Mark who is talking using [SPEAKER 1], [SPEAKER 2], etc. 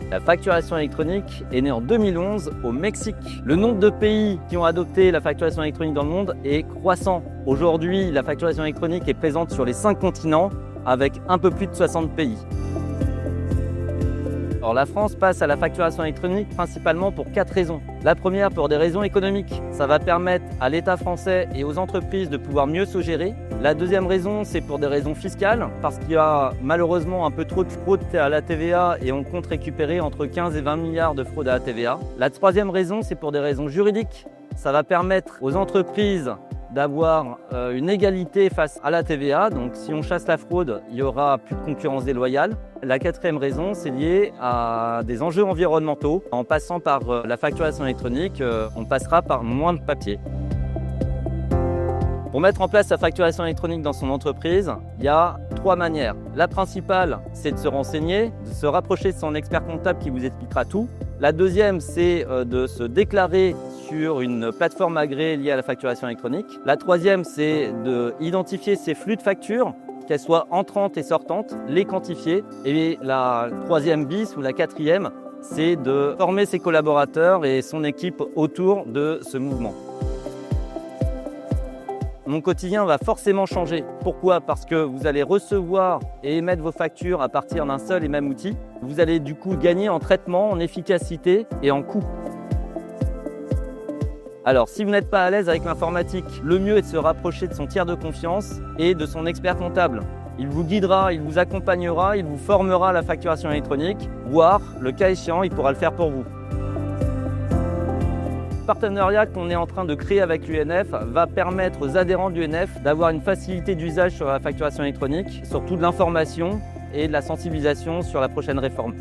[SPEAKER 1] La facturation électronique est née en 2011 au Mexique. Le nombre de pays qui ont adopté la facturation électronique dans le monde est croissant. Aujourd'hui, la facturation électronique est présente sur les 5 continents avec un peu plus de 60 pays. Alors, la France passe à la facturation électronique principalement pour 4 raisons. La première, pour des raisons économiques. Ça va permettre à l'État français et aux entreprises de pouvoir mieux se gérer. La deuxième raison, c'est pour des raisons fiscales, parce qu'il y a malheureusement un peu trop de fraude à la TVA et on compte récupérer entre 15 et 20 milliards de fraude à la TVA. La troisième raison, c'est pour des raisons juridiques. Ça va permettre aux entreprises d'avoir une égalité face à la TVA. Donc si on chasse la fraude, il n'y aura plus de concurrence déloyale. La quatrième raison, c'est lié à des enjeux environnementaux. En passant par la facturation électronique, on passera par moins de papier. Pour mettre en place la facturation électronique dans son entreprise, il y a 3 manières. La principale, c'est de se renseigner, de se rapprocher de son expert comptable qui vous expliquera tout. La deuxième, c'est de se déclarer sur une plateforme agréée liée à la facturation électronique. La troisième, c'est d'identifier ses flux de factures, qu'elles soient entrantes et sortantes, les quantifier. Et la troisième bis ou la quatrième, c'est de former ses collaborateurs et son équipe autour de ce mouvement. Mon quotidien va forcément changer. Pourquoi? Parce que vous allez recevoir et émettre vos factures à partir d'un seul et même outil. Vous allez du coup gagner en traitement, en efficacité et en coût. Alors, si vous n'êtes pas à l'aise avec l'informatique, le mieux est de se rapprocher de son tiers de confiance et de son expert comptable. Il vous guidera, il vous accompagnera, il vous formera à la facturation électronique, voire, le cas échéant, il pourra le faire pour vous. Le partenariat qu'on est en train de créer avec l'UNF va permettre aux adhérents de l'UNF d'avoir une facilité d'usage sur la facturation électronique, surtout de l'information et de la sensibilisation sur la prochaine réforme.